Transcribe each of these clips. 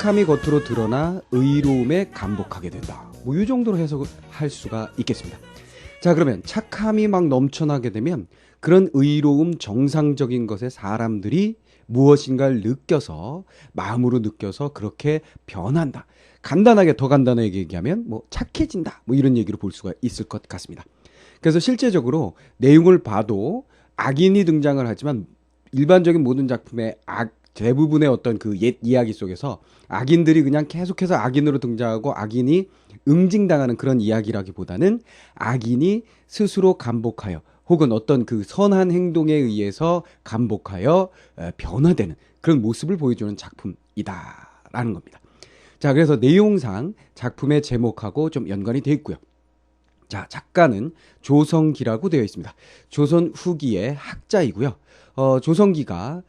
착함이 겉으로 드러나 의로움에 감복하게 된다. 뭐 이 정도로 해석할 수가 있겠습니다. 자, 그러면 착함이 막 넘쳐나게 되면 그런 의로움, 정상적인 것에 사람들이 무엇인가를 느껴서, 마음으로 느껴서 그렇게 변한다. 간단하게, 더 간단하게 얘기하면 뭐 착해진다, 뭐 이런 얘기로 볼 수가 있을 것 같습니다. 그래서 실제적으로 내용을 봐도 악인이 등장을 하지만 일반적인 모든 작품의 대부분의 어떤 그 옛 이야기 속에서 악인들이 그냥 계속해서 악인으로 등장하고 악인이 응징당하는 그런 이야기라기보다는 악인이 스스로 감복하여 혹은 어떤 그 선한 행동에 의해서 감복하여 변화되는 그런 모습을 보여주는 작품이다라는 겁니다. 자, 그래서 내용상 작품의 제목하고 좀 연관이 되어 있고요. 자, 작가는 조성기라고 되어 있습니다. 조선 후기의 학자이고요. 조성기가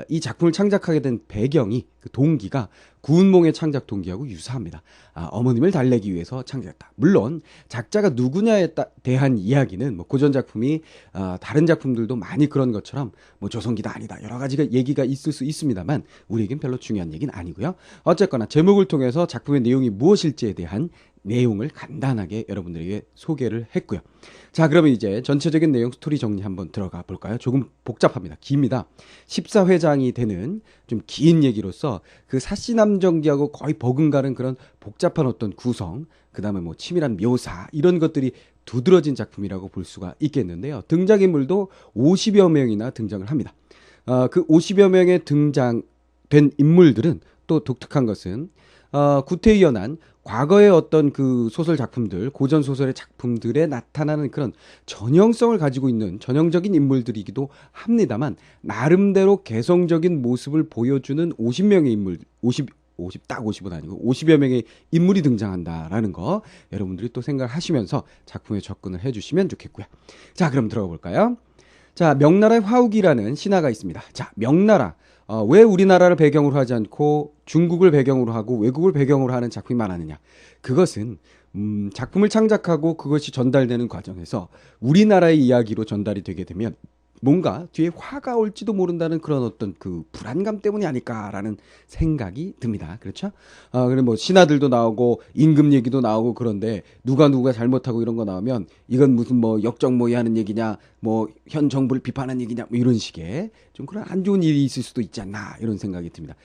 이 작품을 창작하게 된 배경이, 그 동기가 구운몽의 창작 동기하고 유사합니다. 어머님을 달래기 위해서 창작했다. 물론 작자가 누구냐에 대한 이야기는 뭐 고전 작품이 다른 작품들도 많이 그런 것처럼 뭐 조성기다 아니다 여러 가지가 얘기가 있을 수 있습니다만 우리에겐 별로 중요한 얘기는 아니고요. 어쨌거나 제목을 통해서 작품의 내용이 무엇일지에 대한 내용을 간단하게 여러분들에게 소개를 했고요. 자, 그러면 이제 전체적인 내용 스토리 정리 한번 들어가 볼까요? 조금 복잡합니다. 깁니다. 14회장이 되는 좀 긴 얘기로서 그 사시남정기하고 거의 버금가는 그런 복잡한 어떤 구성, 그 다음에 뭐 치밀한 묘사, 이런 것들이 두드러진 작품이라고 볼 수가 있겠는데요. 등장인물도 50여 명이나 등장을 합니다. 그 50여 명의 등장된 인물들은 또 독특한 것은 구태의연한 과거의 어떤 그 소설 작품들, 고전 소설의 작품들에 나타나는 그런 전형성을 가지고 있는 전형적인 인물들이기도 합니다만 나름대로 개성적인 모습을 보여주는 50명의 인물, 50 딱 50은 아니고 50여 명의 인물이 등장한다라는 거 여러분들이 또 생각하시면서 작품에 접근을 해주시면 좋겠고요. 자, 그럼 들어가 볼까요? 자, 명나라의 화욱이라는 신하가 있습니다. 자, 명나라. 왜 우리나라를 배경으로 하지 않고 중국을 배경으로 하고 외국을 배경으로 하는 작품이 많았느냐? 그것은 작품을 창작하고 그것이 전달되는 과정에서 우리나라의 이야기로 전달이 되게 되면 뭔가 뒤에 화가 올지도 모른다는 그런 어떤 그 불안감 때문이 아닐까라는 생각이 듭니다. 그렇죠? 그래 뭐 신하들도 나오고 임금 얘기도 나오고 그런데 누가 잘못하고 이런 거 나오면 이건 무슨 뭐 역적모의 하는 얘기냐, 뭐 현 정부를 비판하는 얘기냐, 뭐 이런 식의 좀 그런 안 좋은 일이 있을 수도 있지 않나 이런 생각이 듭니다.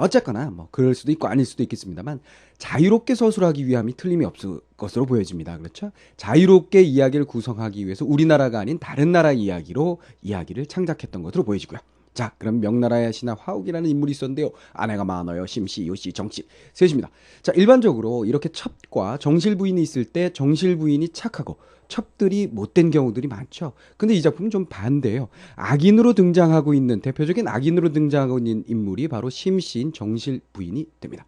어쨌거나 뭐 그럴 수도 있고 아닐 수도 있겠습니다만 자유롭게 서술하기 위함이 틀림이 없을 것으로 보여집니다. 그렇죠? 자유롭게 이야기를 구성하기 위해서 우리나라가 아닌 다른 나라 이야기로 이야기를 창작했던 것으로 보여지고요. 자, 그럼 명나라의 신하 화욱이라는 인물이 있었는데요. 아내가 많아요. 심씨, 요씨, 정씨 셋입니다. 자, 일반적으로 이렇게 첩과 정실 부인이 있을 때 정실 부인이 착하고 첩들이 못된 경우들이 많죠. 근데 이 작품은 좀 반대예요. 악인으로 등장하고 있는 대표적인 악인으로 등장하고 있는 인물이 바로 심씨인 정실 부인이 됩니다.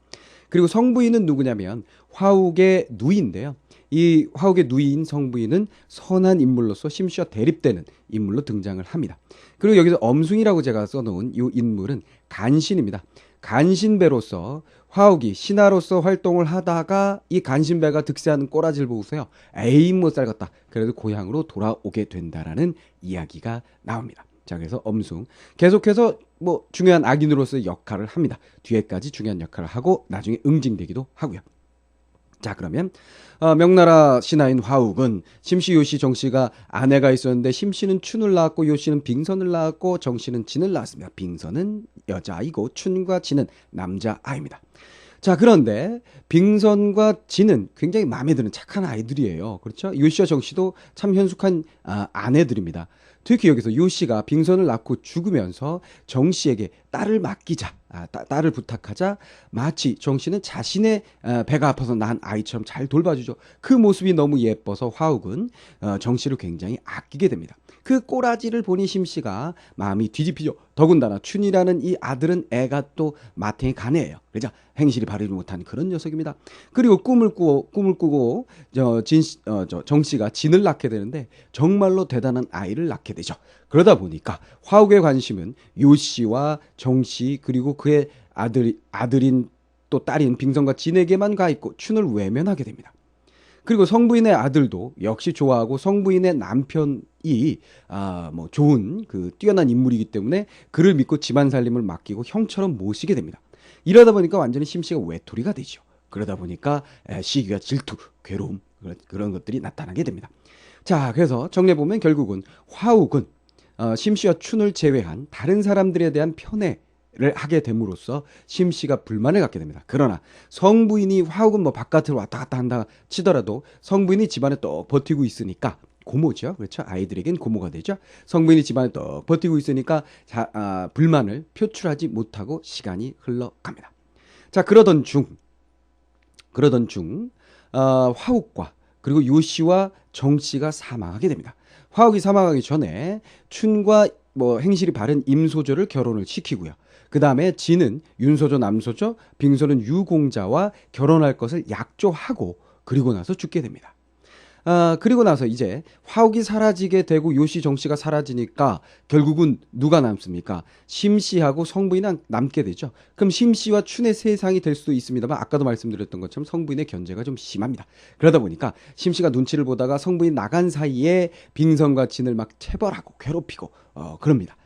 그리고 성부인은 누구냐면 화욱의 누이인데요. 이 화욱의 누이인 성부인은 선한 인물로서 심씨와 대립되는 인물로 등장을 합니다. 그리고 여기서 엄숭이라고 제가 써놓은 이 인물은 간신입니다. 간신배로서 화욱이 신하로서 활동을 하다가 이 간신배가 득세하는 꼬라지를 보고서요. 에이 못 살겠다. 그래도 고향으로 돌아오게 된다라는 이야기가 나옵니다. 자, 그래서 엄숭 계속해서 뭐 중요한 악인으로서의 역할을 합니다. 뒤에까지 중요한 역할을 하고 나중에 응징되기도 하고요. 자, 그러면 명나라 신하인 화욱은 심씨, 요씨, 정씨가 아내가 있었는데 심씨는 춘을 낳았고 요씨는 빙선을 낳았고 정씨는 진을 낳았습니다. 빙선은 여자아이고 춘과 진은 남자아이입니다. 자, 그런데 빙선과 진은 굉장히 마음에 드는 착한 아이들이에요. 그렇죠? 요씨와 정씨도 참 현숙한 아내들입니다. 특히 여기서 요씨가 빙선을 낳고 죽으면서 정씨에게 딸을 맡기자, 딸을 부탁하자 마치 정씨는 자신의 배가 아파서 낳은 아이처럼 잘 돌봐주죠. 그 모습이 너무 예뻐서 화욱은 정씨를 굉장히 아끼게 됩니다. 그 꼬라지를 보니 심씨가 마음이 뒤집히죠. 더군다나 춘이라는 이 아들은 애가 또 마탱이 가네예요. 그죠? 행실이 바르지 못한 그런 녀석입니다. 그리고 꿈을 꾸고 정씨가 진을 낳게 되는데 정말로 대단한 아이를 낳게 되죠. 그러다 보니까 화욱의 관심은 요씨와 정씨 그리고 그의 아들인 또 딸인 빙선과 진에게만 가 있고 춘을 외면하게 됩니다. 그리고 성부인의 아들도 역시 좋아하고 성부인의 남편이 뭐 좋은 그 뛰어난 인물이기 때문에 그를 믿고 집안 살림을 맡기고 형처럼 모시게 됩니다. 이러다 보니까 완전히 심씨가 외톨이가 되죠. 그러다 보니까 시기와 질투, 괴로움 그런 것들이 나타나게 됩니다. 자, 그래서 정리해보면 결국은 화욱은 심씨와 춘을 제외한 다른 사람들에 대한 편애를 하게 됨으로써 심씨가 불만을 갖게 됩니다. 그러나 성부인이 화욱은 뭐 바깥으로 왔다 갔다 한다 치더라도 성부인이 집안에 또 버티고 있으니까 고모죠. 그렇죠. 아이들에겐 고모가 되죠. 성부인이 집안에 또 버티고 있으니까 불만을 표출하지 못하고 시간이 흘러갑니다. 자, 그러던 중 화욱과 그리고 요씨와 정씨가 사망하게 됩니다. 화욱이 사망하기 전에 춘과 뭐 행실이 바른 임소조를 결혼을 시키고요. 그 다음에 진은 윤소조, 남소조, 빙소는 유공자와 결혼할 것을 약조하고 그리고 나서 죽게 됩니다. 그리고 나서 이제 화욱이 사라지게 되고 요씨, 정씨가 사라지니까 결국은 누가 남습니까? 심씨하고 성부인은 남게 되죠. 그럼 심씨와 춘의 세상이 될 수도 있습니다만 아까도 말씀드렸던 것처럼 성부인의 견제가 좀 심합니다. 그러다 보니까 심씨가 눈치를 보다가 성부인 나간 사이에 빙선과 진을 막 체벌하고 괴롭히고 그럽니다.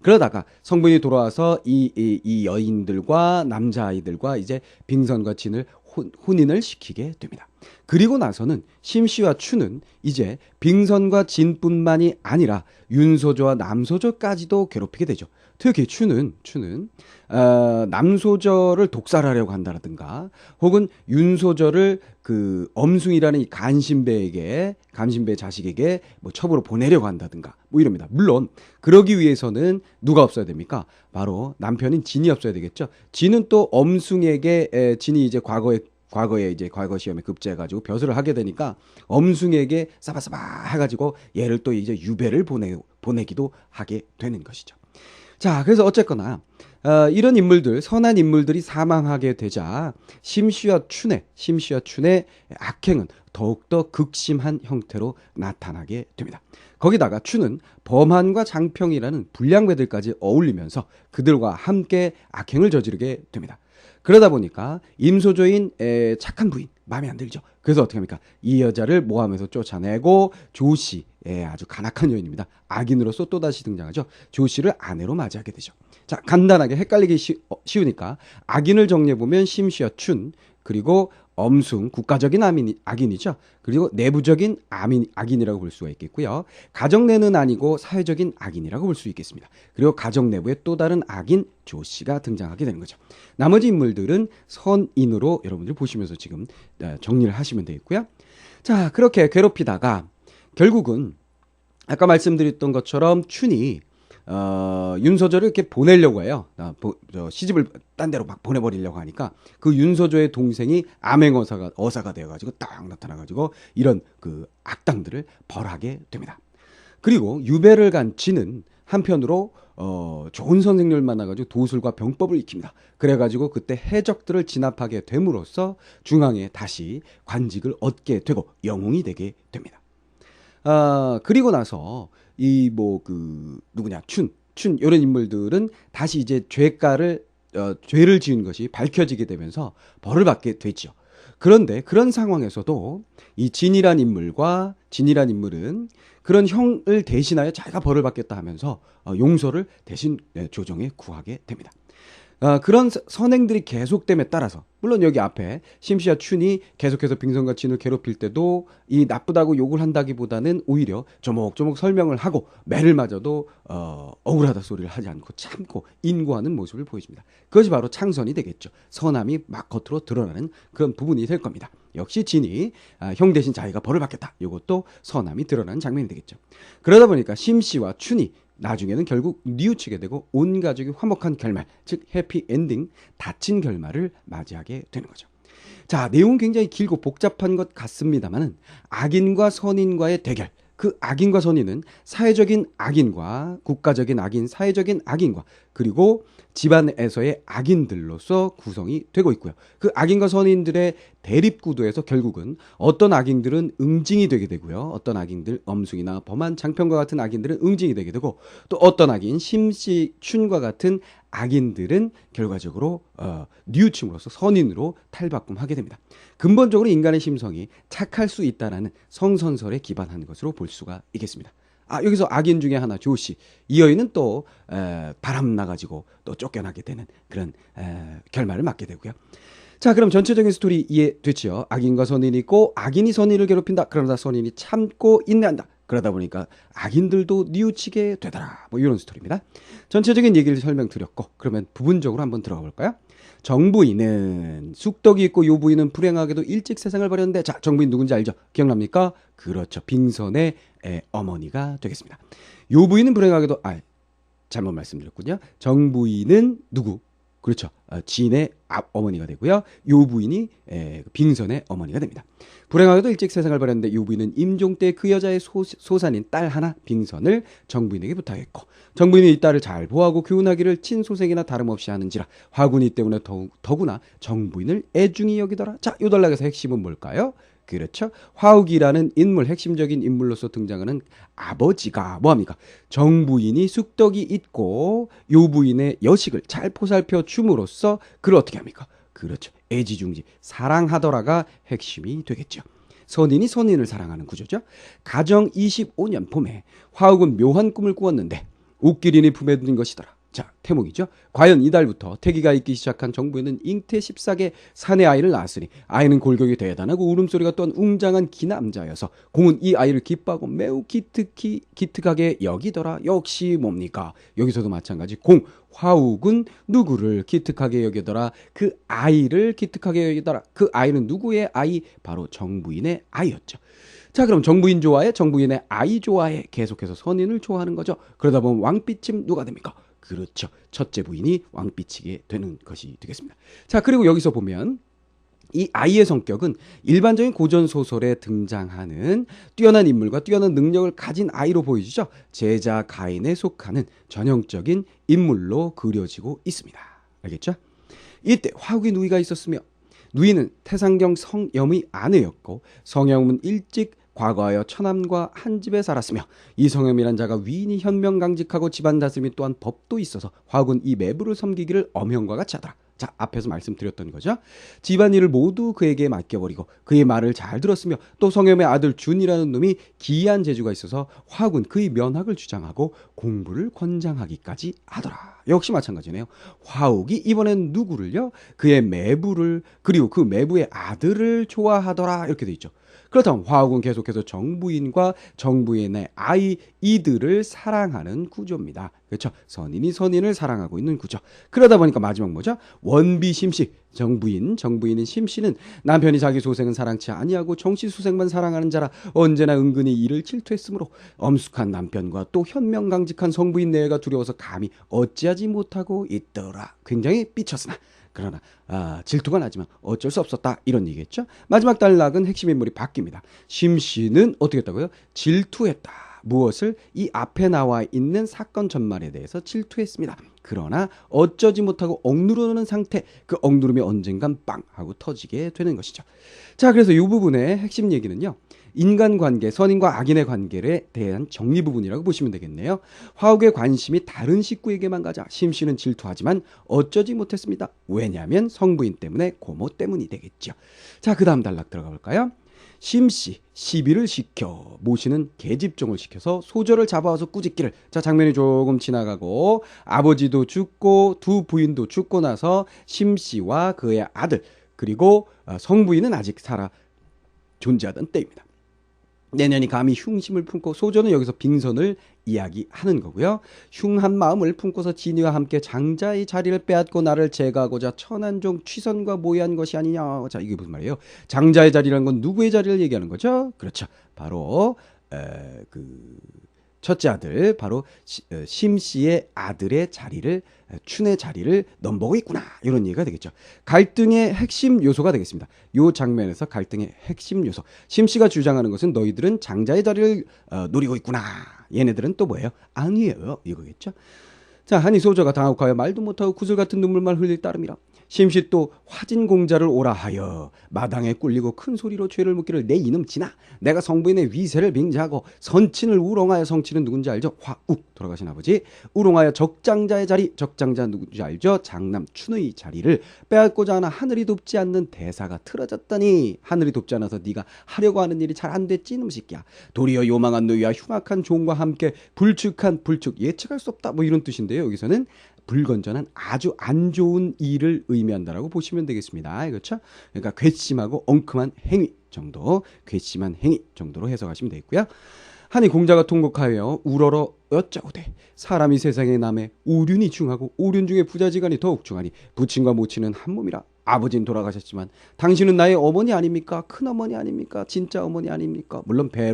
그러다가 성부인이 돌아와서 이 여인들과 남자아이들과 이제 빙선과 진을 혼인을 시키게 됩니다. 그리고 나서는 심씨와 춘은 이제 빙선과 진뿐만이 아니라 윤소조와 남소조까지도 괴롭히게 되죠. 특히 춘은 남소조를 독살하려고 한다든가 혹은 윤소조를 그 엄숭이라는 이 간신배의 자식에게 뭐 첩으로 보내려고 한다든가 뭐 이럽니다. 물론 그러기 위해서는 누가 없어야 됩니까? 바로 남편인 진이 없어야 되겠죠. 진은 또 엄숭에게 진이 이제 과거에 이제 과거 시험에 급제해가지고 벼슬을 하게 되니까 엄숭에게 싸바싸바 해가지고 얘를 또 이제 유배를 보내기도 하게 되는 것이죠. 자, 그래서 어쨌거나 이런 인물들, 선한 인물들이 사망하게 되자 심씨와 춘의 악행은 더욱더 극심한 형태로 나타나게 됩니다. 거기다가 춘은 범한과 장평이라는 불량배들까지 어울리면서 그들과 함께 악행을 저지르게 됩니다. 그러다 보니까 임소조인 착한 부인 마음에 안 들죠. 그래서 어떻게 합니까? 이 여자를 모함해서 쫓아내고 조씨, 아주 간악한 여인입니다. 악인으로서 또다시 등장하죠. 조씨를 아내로 맞이하게 되죠. 자, 간단하게 헷갈리기 쉬우니까 악인을 정리해보면 심씨와 춘, 그리고 엄숭, 국가적인 악인이죠. 그리고 내부적인 악인이라고 볼 수가 있겠고요. 가정 내는 아니고 사회적인 악인이라고 볼 수 있겠습니다. 그리고 가정 내부에 또 다른 악인 조씨가 등장하게 되는 거죠. 나머지 인물들은 선인으로 여러분들 보시면서 지금 정리를 하시면 되겠고요. 자, 그렇게 괴롭히다가 결국은 아까 말씀드렸던 것처럼 춘이 윤소조를 이렇게 보내려고 해요. 시집을 딴 데로 막 보내버리려고 하니까 그 윤소조의 동생이 암행어사가 되어가지고 딱 나타나가지고 이런 그 악당들을 벌하게 됩니다. 그리고 유배를 간 진은 한편으로 좋은 선생님을 만나가지고 도술과 병법을 익힙니다. 그래가지고 그때 해적들을 진압하게 됨으로써 중앙에 다시 관직을 얻게 되고 영웅이 되게 됩니다. 그리고 나서 춘 이런 인물들은 다시 이제 죄를 지은 것이 밝혀지게 되면서 벌을 받게 되죠. 그런데 그런 상황에서도 이 진이란 인물은 그런 형을 대신하여 자기가 벌을 받겠다 하면서 용서를 대신 조정에 구하게 됩니다. 그런 선행들이 계속됨에 따라서 물론 여기 앞에 심씨와 춘이 계속해서 빙선과 진을 괴롭힐 때도 이 나쁘다고 욕을 한다기보다는 오히려 조목조목 설명을 하고 매를 맞아도 억울하다 소리를 하지 않고 참고 인고하는 모습을 보여줍니다. 그것이 바로 창선이 되겠죠. 선함이 막 겉으로 드러나는 그런 부분이 될 겁니다. 역시 진이 형 대신 자기가 벌을 받겠다. 이것도 선함이 드러나는 장면이 되겠죠. 그러다 보니까 심씨와 춘이 나중에는 결국 뉘우치게 되고 온 가족이 화목한 결말, 즉 해피엔딩, 닫힌 결말을 맞이하게 되는 거죠. 자, 내용은 굉장히 길고 복잡한 것 같습니다만은 악인과 선인과의 대결, 그 악인과 선인은 사회적인 악인과 국가적인 악인, 사회적인 악인과 그리고 집안에서의 악인들로서 구성이 되고 있고요. 그 악인과 선인들의 대립구도에서 결국은 어떤 악인들은 응징이 되게 되고요. 어떤 악인들, 엄숙이나 범한 장평과 같은 악인들은 응징이 되게 되고 또 어떤 악인, 심씨, 춘과 같은 악인들은 결과적으로 뉘우침으로써 선인으로 탈바꿈하게 됩니다. 근본적으로 인간의 심성이 착할 수 있다는 성선설에 기반한 것으로 볼 수가 있겠습니다. 여기서 악인 중에 하나 조씨. 이 여인은 또 바람 나가지고 또 쫓겨나게 되는 그런 결말을 맞게 되고요. 자, 그럼 전체적인 스토리 이해됐죠? 악인과 선인이 있고 악인이 선인을 괴롭힌다. 그러나 선인이 참고 인내한다. 그러다 보니까 악인들도 뉘우치게 되더라. 뭐 이런 스토리입니다. 전체적인 얘기를 설명드렸고 그러면 부분적으로 한번 들어가 볼까요? 정부인은 쑥덕이 있고 요부인은 불행하게도 일찍 세상을 버렸는데, 자, 정부인 누군지 알죠? 기억납니까? 그렇죠. 빙선의 어머니가 되겠습니다. 요부인은 불행하게도 잘못 말씀드렸군요. 정부인은 누구? 그렇죠. 진의 어머니가 되고요. 요부인이 빙선의 어머니가 됩니다. 불행하게도 일찍 세상을 버렸는데 요부인은 임종 때 그 여자의 소산인 딸 하나 빙선을 정부인에게 부탁했고, 정부인이 이 딸을 잘 보호하고 교훈하기를 친소생이나 다름없이 하는지라 화군이 때문에 더구나 정부인을 애중히 여기더라. 자, 요 단락에서 핵심은 뭘까요? 그렇죠. 화욱이라는 인물, 핵심적인 인물로서 등장하는 아버지가 뭐합니까? 정부인이 쑥덕이 있고 요부인의 여식을 잘 포살펴 줌으로써 그를 어떻게 합니까? 그렇죠. 애지중지 사랑하더라가 핵심이 되겠죠. 선인이 선인을 사랑하는 구조죠. 가정 25년 봄에 화욱은 묘한 꿈을 꾸었는데 옥기린이 품에 든 것이더라. 자, 태몽이죠. 과연 이달부터 태기가 있기 시작한 정부에는 잉태 14개 사내 아이를 낳았으니 아이는 골격이 대단하고 울음소리가 또한 웅장한 기남자여서 공은 이 아이를 기뻐하고 매우 기특하게 여기더라. 역시 뭡니까? 여기서도 마찬가지. 화욱은 누구를 기특하게 여기더라? 그 아이를 기특하게 여기더라. 그 아이는 누구의 아이? 바로 정부인의 아이였죠. 자, 그럼 정부인 좋아해? 정부인의 아이 좋아해? 계속해서 선인을 좋아하는 거죠. 그러다 보면 왕비침 누가 됩니까? 그렇죠. 첫째 부인이 왕비치게 되는 것이 되겠습니다. 자, 그리고 여기서 보면 이 아이의 성격은 일반적인 고전소설에 등장하는 뛰어난 인물과 뛰어난 능력을 가진 아이로 보여지죠. 제자 가인에 속하는 전형적인 인물로 그려지고 있습니다. 알겠죠? 이때 화욱이 누이가 있었으며 누이는 태상경 성염의 아내였고 성염은 일찍 과거하여 처남과 한 집에 살았으며 이 성염이란 자가 위인이 현명강직하고 집안 다스림이 또한 법도 있어서 화욱은 이 매부를 섬기기를 엄형과 같이 하더라. 자, 앞에서 말씀드렸던 거죠. 집안일을 모두 그에게 맡겨버리고 그의 말을 잘 들었으며 또 성염의 아들 준이라는 놈이 기이한 재주가 있어서 화욱은 그의 면학을 주장하고 공부를 권장하기까지 하더라. 역시 마찬가지네요. 화욱이 이번엔 누구를요? 그의 매부를, 그리고 그 매부의 아들을 좋아하더라. 이렇게 돼 있죠. 그렇다면 화욱은 계속해서 정부인과 정부인의 아이 이들을 사랑하는 구조입니다. 그렇죠? 선인이 선인을 사랑하고 있는 구조. 그러다 보니까 마지막 뭐죠? 원비 심씨, 정부인인 심씨는 남편이 자기 소생은 사랑치 아니하고 정씨수생만 사랑하는 자라 언제나 은근히 이를 질투했으므로 엄숙한 남편과 또 현명강직한 성부인 내외가 두려워서 감히 어찌하지 못하고 있더라. 굉장히 삐쳤으나 그러나 질투가 나지만 어쩔 수 없었다, 이런 얘기겠죠. 마지막 단락은 핵심 인물이 바뀝니다. 심씨는 어떻게 했다고요? 질투했다. 무엇을? 이 앞에 나와 있는 사건 전말에 대해서 질투했습니다. 그러나 어쩌지 못하고 억누르는 상태, 그 억누름이 언젠간 빵 하고 터지게 되는 것이죠. 자, 그래서 이 부분의 핵심 얘기는요, 인간관계, 선인과 악인의 관계에 대한 정리 부분이라고 보시면 되겠네요. 화욱의 관심이 다른 식구에게만 가자 심씨는 질투하지만 어쩌지 못했습니다. 왜냐하면 성부인 때문에, 고모 때문이 되겠죠. 자, 그 다음 단락 들어가 볼까요? 심씨 시비를 시켜 모시는 계집종을 시켜서 소저를 잡아와서 꾸짖기를. 자, 장면이 조금 지나가고 아버지도 죽고 두 부인도 죽고 나서 심씨와 그의 아들 그리고 성부인은 아직 살아 존재하던 때입니다. 내년이 감히 흉심을 품고, 소저는 여기서 빙선을 이야기하는 거고요. 흉한 마음을 품고서 진이와 함께 장자의 자리를 빼앗고 나를 제거하고자 천한종 취선과 모의한 것이 아니냐. 자, 이게 무슨 말이에요? 장자의 자리라는 건 누구의 자리를 얘기하는 거죠? 그렇죠. 바로 첫째 아들, 바로 심씨의 아들의 자리를, 춘의 자리를 넘보고 있구나, 이런 얘기가 되겠죠. 갈등의 핵심 요소가 되겠습니다. 이 장면에서 갈등의 핵심 요소, 심씨가 주장하는 것은 너희들은 장자의 자리를 노리고 있구나, 얘네들은 또 뭐예요? 아니에요, 이거겠죠. 자, 하니 소저가 당혹하여 말도 못하고 구슬 같은 눈물만 흘릴 따름이라. 심시 또 화진공자를 오라 하여 마당에 꿀리고 큰 소리로 죄를 묻기를 내 이놈 지나 내가 성부인의 위세를 빙자하고 선친을 우롱하여 성친은 누군지 알죠? 화욱 돌아가신 아버지 우롱하여 적장자의 자리 적장자 누군지 알죠? 장남 춘의 자리를 빼앗고자 하나 하늘이 돕지 않는 대사가 틀어졌더니 하늘이 돕지 않아서 네가 하려고 하는 일이 잘 안 됐지 이놈 새끼야. 도리어 요망한 노위와 흉악한 종과 함께 불축한 불축 예측할 수 없다 뭐 이런 뜻인데요. 여기서는 불건전한 아주 안 좋은 일을 의미한다라고 보시면 되겠습니다. 그렇죠? 그러니까 괘씸하고 엉큼한 행위 정도, 괘씸한 행위 정도로 해석하시면 되겠고요. 하니 공자가 통곡하여 우러러 여짜오되 사람이 세상에 남에 오륜이 중하고 오륜 중에 부자지간이 더욱 중하니 부친과 모친은 한 몸이라. 아버지는 돌아가셨지만 당신은 나의 어머니 아닙니까? 큰어머니 아닙니까? 진짜 어머니 아닙니까? 물론 배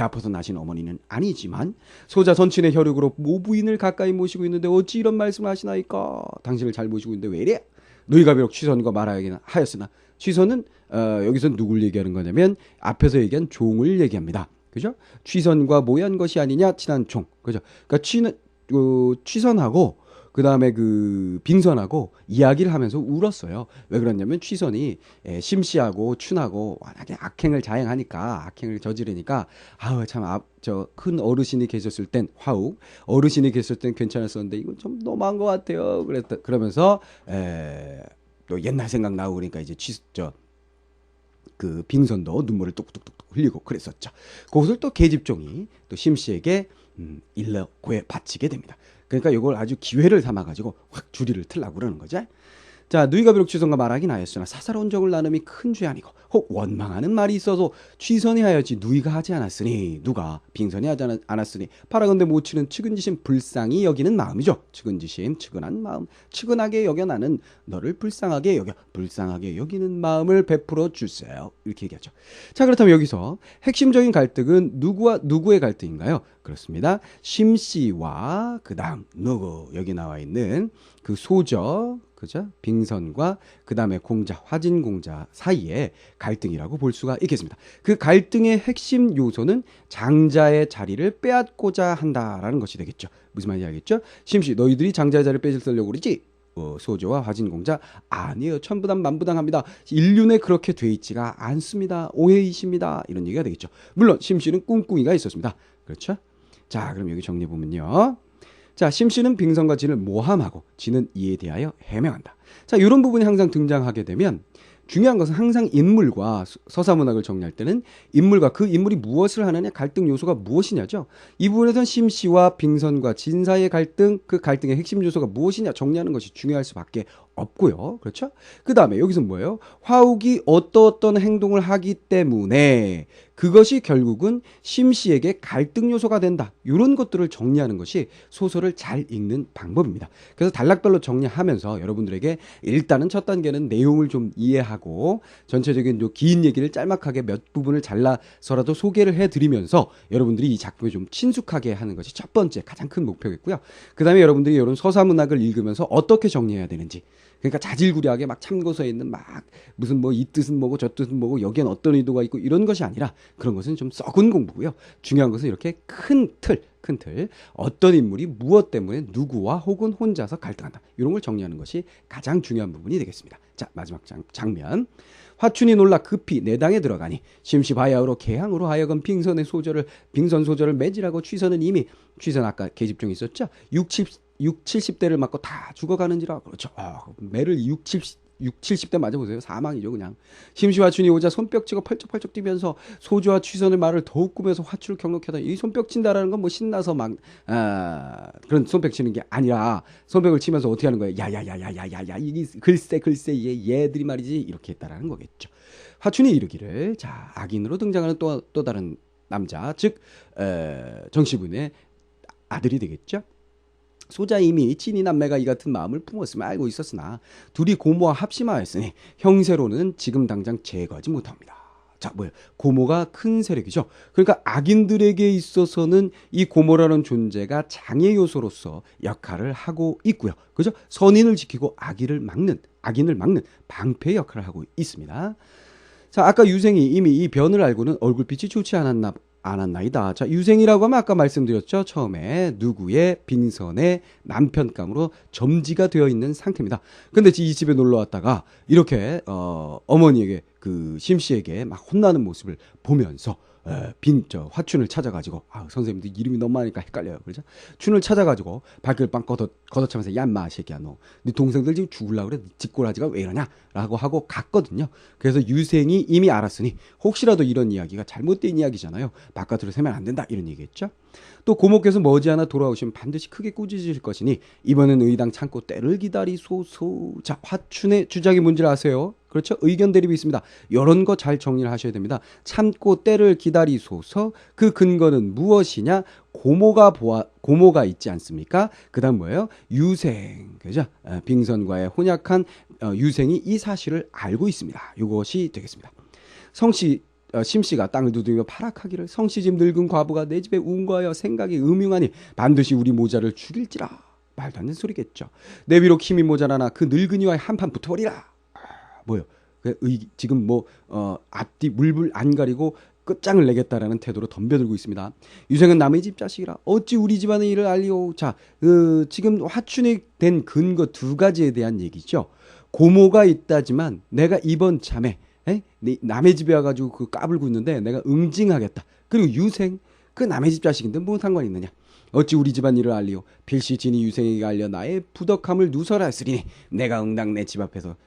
아파서 나신 어머니는 아니지만 소자 선친의 혈육으로 모부인을 가까이 모시고 있는데 어찌 이런 말씀을 하시나이까? 당신을 잘 모시고 있는데 왜 이래? 너희가 비록 취선과 말하긴 하였으나 취선은 여기서 누굴 얘기하는 거냐면 앞에서 얘기한 종을 얘기합니다. 그죠? 취선과 모한 것이 아니냐 친한 종. 그죠? 그러니까 취선하고 그 다음에 그 빙선하고 이야기를 하면서 울었어요. 왜 그러냐면 취선이 심씨하고 춘하고 워낙에 악행을 자행하니까 악행을 저지르니까 아우 참 저 큰 어르신이 계셨을 땐 화욱 어르신이 계셨을 땐 괜찮았었는데 이건 좀 너무한 것 같아요. 그러면서 또 옛날 생각 나고 그러니까 이제 그 빙선도 눈물을 뚝뚝뚝 흘리고 그랬었죠. 그것을 또 계집종이 또 심씨에게 일러 고해 바치게 됩니다. 그러니까 이걸 아주 기회를 삼아가지고 확 주리를 틀라고 그러는 거죠. 자, 누이가 비록 취선과 말하긴 하였으나 사사로운 정을 나눔이 큰 죄 아니고 혹 원망하는 말이 있어서 취선이 하였지 누이가 하지 않았으니 누가 빙선이 하지 않았으니 바라건대 모치는 측은지심 불쌍히 여기는 마음이죠. 측은지심 측은한 마음 측은하게 여겨 나는 너를 불쌍하게 여기는 마음을 베풀어 주세요. 이렇게 얘기하죠. 자, 그렇다면 여기서 핵심적인 갈등은 누구와 누구의 갈등인가요? 그렇습니다. 심씨와 그 다음 누구 여기 나와 있는 그 소저 그죠? 빙선과 그 다음에 공자, 화진공자 사이의 갈등이라고 볼 수가 있겠습니다. 그 갈등의 핵심 요소는 장자의 자리를 빼앗고자 한다라는 것이 되겠죠. 무슨 말인지 알겠죠? 심씨 너희들이 장자의 자리를 뺏으려고 그러지? 소조와 화진공자 아니에요. 천부당 만부당합니다. 인륜에 그렇게 돼 있지가 않습니다. 오해이십니다. 이런 얘기가 되겠죠. 물론 심씨는 꿍꿍이가 있었습니다. 그렇죠? 자, 그럼 여기 정리해 보면요. 자, 심씨는 빙선과 진을 모함하고 진은 이에 대하여 해명한다. 자, 이런 부분이 항상 등장하게 되면 중요한 것은 항상 인물과 서사문학을 정리할 때는 인물과 그 인물이 무엇을 하느냐 갈등 요소가 무엇이냐죠. 이 부분에선 심씨와 빙선과 진 사이의 갈등 그 갈등의 핵심 요소가 무엇이냐 정리하는 것이 중요할 수밖에 없고요. 그렇죠? 그 다음에 여기서 뭐예요? 화욱이 어떤 행동을 하기 때문에 그것이 결국은 심씨에게 갈등 요소가 된다. 이런 것들을 정리하는 것이 소설을 잘 읽는 방법입니다. 그래서 단락별로 정리하면서 여러분들에게 일단은 첫 단계는 내용을 좀 이해하고 전체적인 긴 얘기를 짤막하게 몇 부분을 잘라서라도 소개를 해드리면서 여러분들이 이 작품에 좀 친숙하게 하는 것이 첫 번째 가장 큰 목표겠고요. 그 다음에 여러분들이 이런 서사문학을 읽으면서 어떻게 정리해야 되는지 그러니까 자질구레하게 막 참고서에 있는 막 무슨 뭐 이 뜻은 뭐고 저 뜻은 뭐고 여기엔 어떤 의도가 있고 이런 것이 아니라 그런 것은 좀 썩은 공부고요. 중요한 것은 이렇게 큰 틀 어떤 인물이 무엇 때문에 누구와 혹은 혼자서 갈등한다. 이런 걸 정리하는 것이 가장 중요한 부분이 되겠습니다. 자, 마지막 장면. 화춘이 놀라 급히 내당에 들어가니 심시 바야흐로 개항으로 하여금 빙선 소절을 매질하고 취선은 이미 취선 아까 계집종이 있었죠. 70대를 맞고 다 죽어가는지라. 그렇죠. 매를 70대 맞아보세요. 사망이죠 그냥. 심시화춘이 오자 손뼉치고 펄쩍펄쩍 뛰면서 소주와 취선의 말을 더욱 꾸며서 화춘을 경록하다. 이 손뼉친다라는 건 뭐 신나서 막 그런 손뼉치는 게 아니라 손뼉을 치면서 어떻게 하는 거예요? 야야야야야야야 이게 글쎄 얘들이 말이지 이렇게 했다라는 거겠죠. 화춘이 이르기를 자 악인으로 등장하는 또 다른 남자 즉 정씨부인의 아들이 되겠죠. 소자 이미 친이 남매가 이 같은 마음을 품었음을 알고 있었으나 둘이 고모와 합심하였으니 형세로는 지금 당장 제거하지 못합니다. 자, 뭐예요? 고모가 큰 세력이죠. 그러니까 악인들에게 있어서는 이 고모라는 존재가 장애 요소로서 역할을 하고 있고요. 그죠? 선인을 지키고 악인을 막는 방패 역할을 하고 있습니다. 자, 아까 유생이 이미 이 변을 알고는 얼굴빛이 좋지 않았나 않았나이다. 자, 유생이라고 하면 아까 말씀드렸죠. 처음에 누구의 빙선의 남편감으로 점지가 되어 있는 상태입니다. 근데 이 집에 놀러 왔다가 이렇게 어머니에게 그 심씨에게 막 혼나는 모습을 보면서 화춘을 찾아가지고, 선생님들 이름이 너무 많으니까 헷갈려요. 그렇죠? 춘을 찾아가지고 발길을 빵 걷어차면서, 야, 인마, 새끼야, 네 동생들 지금 죽으려고 그래. 뒷골아지가 왜 이러냐? 라고 하고 갔거든요. 그래서 유생이 이미 알았으니, 혹시라도 이런 이야기가 잘못된 이야기잖아요. 바깥으로 세면 안 된다. 이런 얘기겠죠? 또 고모께서 머지않아 돌아오시면 반드시 크게 꾸짖으실 것이니, 이번엔 의당 참고 때를 기다리소서. 자, 화춘의 주장이 뭔지를 아세요? 그렇죠? 의견 대립이 있습니다. 이런 거 잘 정리를 하셔야 됩니다. 참고 때를 기다리소서. 그 근거는 무엇이냐? 고모가 있지 않습니까? 그 다음 뭐예요? 유생. 그죠? 빙선과의 혼약한 유생이 이 사실을 알고 있습니다. 이것이 되겠습니다. 심씨가 땅을 두드리며 파락하기를, 성씨집 늙은 과부가 내 집에 운거하여 생각이 음흉하니 반드시 우리 모자를 죽일지라. 말도 안 되는 소리겠죠. 내 위로 힘이 모자라나 그 늙은이와 한판 붙어버리라. 뭐요? 지금 앞뒤 물불 안 가리고 끝장을 내겠다라는 태도로 덤벼들고 있습니다. 유생은 남의 집 자식이라 어찌 우리 집안의 일을 알리오. 자, 지금 화춘이 된 근거 두 가지에 대한 얘기죠. 고모가 있다지만 내가 이번 참에 남의 집에 와가지고 그 까불고 있는데 내가 응징하겠다. 그리고 유생, 그 남의 집 자식인데 뭔 상관이 있느냐. 어찌 우리 집안 일을 알리오. 필시 진이 유생에게 알려 나의 부덕함을 누설하 했으리니 내가 응당 내 집 앞에서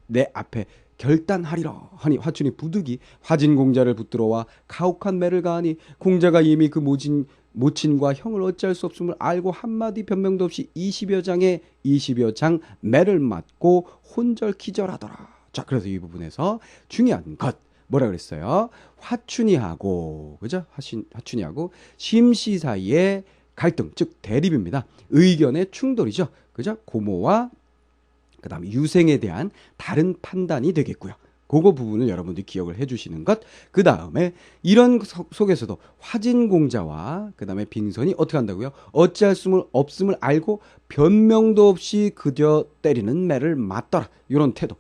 내 앞에 결단하리라 하니, 화춘이 부득이 화진 공자를 붙들어와 가혹한 매를 가하니, 공자가 이미 그 모친과 형을 어찌할 수 없음을 알고 한마디 변명도 없이 20여 장 매를 맞고 혼절기절하더라. 자, 그래서 이 부분에서 중요한 것 뭐라 그랬어요? 화춘이하고, 그죠? 화춘이하고 심씨 사이의 갈등, 즉 대립입니다. 의견의 충돌이죠. 그죠? 고모와 그 다음에 유생에 대한 다른 판단이 되겠고요. 그거 부분을 여러분들이 기억을 해주시는 것. 그 다음에 이런 속에서도 화진공자와 그 다음에 빙선이 어떻게 한다고요? 어찌할 수 없음을 알고 변명도 없이 그저 때리는 매를 맞더라. 이런 태도.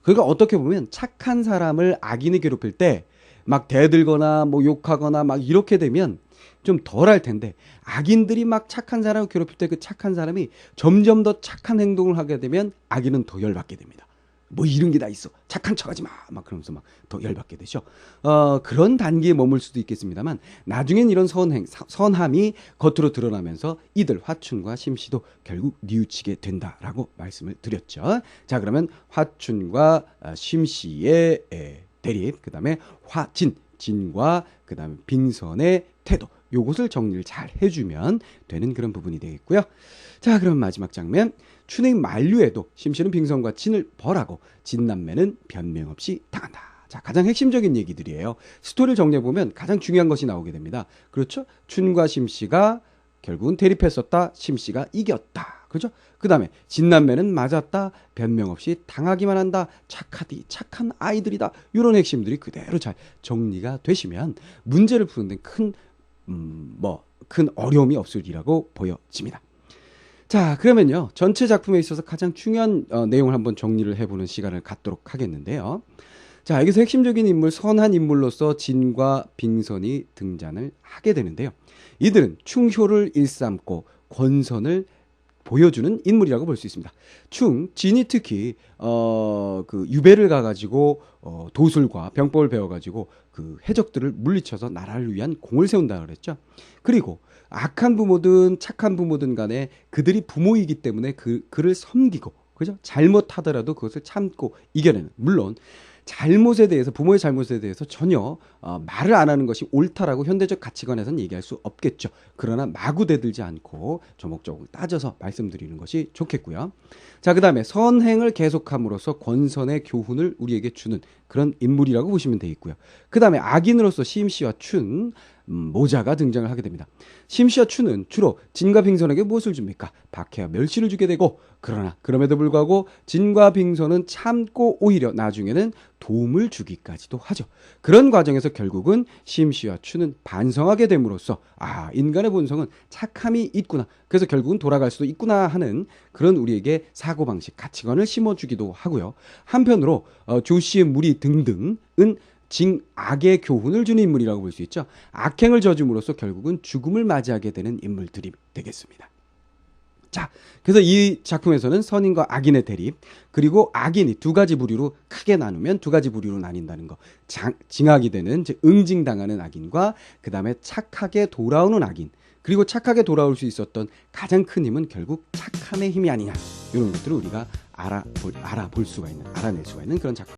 그러니까 어떻게 보면 착한 사람을 악인이 괴롭힐 때 막 대들거나 욕하거나 막 이렇게 되면 좀 덜 할 텐데, 악인들이 막 착한 사람을 괴롭힐 때 그 착한 사람이 점점 더 착한 행동을 하게 되면 악인은 더 열받게 됩니다. 이런 게 다 있어. 착한 척하지 마. 막 그러면서 막 더 열받게 되죠. 그런 단계에 머물 수도 있겠습니다만, 나중엔 이런 선함이 겉으로 드러나면서 이들 화춘과 심씨도 결국 뉘우치게 된다라고 말씀을 드렸죠. 자, 그러면 화춘과 심씨의 대립, 그 다음에 진과 그 다음에 빙선의 태도, 요것을 정리를 잘 해주면 되는 그런 부분이 되겠고요. 자, 그럼 마지막 장면. 춘의 만류에도 심씨는 빙선과 진을 벌하고 진남매는 변명 없이 당한다. 자, 가장 핵심적인 얘기들이에요. 스토리를 정리해보면 가장 중요한 것이 나오게 됩니다. 그렇죠? 춘과 심씨가 결국은 대립했었다. 심씨가 이겼다. 그렇죠? 그 다음에 진남매는 맞았다. 변명 없이 당하기만 한다. 착한 아이들이다. 이런 핵심들이 그대로 잘 정리가 되시면 문제를 푸는 데 큰 어려움이 없으리라고 보여집니다. 자, 그러면요, 전체 작품에 있어서 가장 중요한 내용을 한번 정리를 해보는 시간을 갖도록 하겠는데요. 자, 여기서 핵심적인 인물, 선한 인물로서 진과 빙선이 등장을 하게 되는데요. 이들은 충효를 일삼고 권선을 보여주는 인물이라고 볼 수 있습니다. 진이 특히 그 유배를 가가지고 도술과 병법을 배워가지고 그 해적들을 물리쳐서 나라를 위한 공을 세운다 그랬죠. 그리고 악한 부모든 착한 부모든 간에 그들이 부모이기 때문에 그를 섬기고, 그죠? 잘못하더라도 그것을 참고 이겨내는, 물론 부모의 잘못에 대해서 전혀 말을 안 하는 것이 옳다라고 현대적 가치관에서는 얘기할 수 없겠죠. 그러나 마구 대들지 않고 조목조목 따져서 말씀드리는 것이 좋겠고요. 자, 그 다음에 선행을 계속함으로써 권선의 교훈을 우리에게 주는 그런 인물이라고 보시면 되겠고요. 그 다음에 악인으로서 심씨와 춘, 모자가 등장을 하게 됩니다. 심씨와 춘은 주로 진과 빙선에게 무엇을 줍니까? 박해와 멸시를 주게 되고, 그러나 그럼에도 불구하고 진과 빙선은 참고 오히려 나중에는 도움을 주기까지도 하죠. 그런 과정에서 결국은 심씨와 춘은 반성하게 됨으로써 인간의 본성은 착함이 있구나, 그래서 결국은 돌아갈 수도 있구나 하는 그런 우리에게 사고방식, 가치관을 심어주기도 하고요. 한편으로 조씨의 무리 등등은 징악의 교훈을 주는 인물이라고 볼 수 있죠. 악행을 저짐으로써 결국은 죽음을 맞이하게 되는 인물들이 되겠습니다. 자, 그래서 이 작품에서는 선인과 악인의 대립, 그리고 악인이 두 가지 부류로 크게 나누면 두 가지 부류로 나뉜다는 거. 징악이 되는, 즉 응징당하는 악인과 그 다음에 착하게 돌아오는 악인, 그리고 착하게 돌아올 수 있었던 가장 큰 힘은 결국 착함의 힘이 아니냐, 이런 것들을 우리가 알아낼 수가 있는 그런 작품.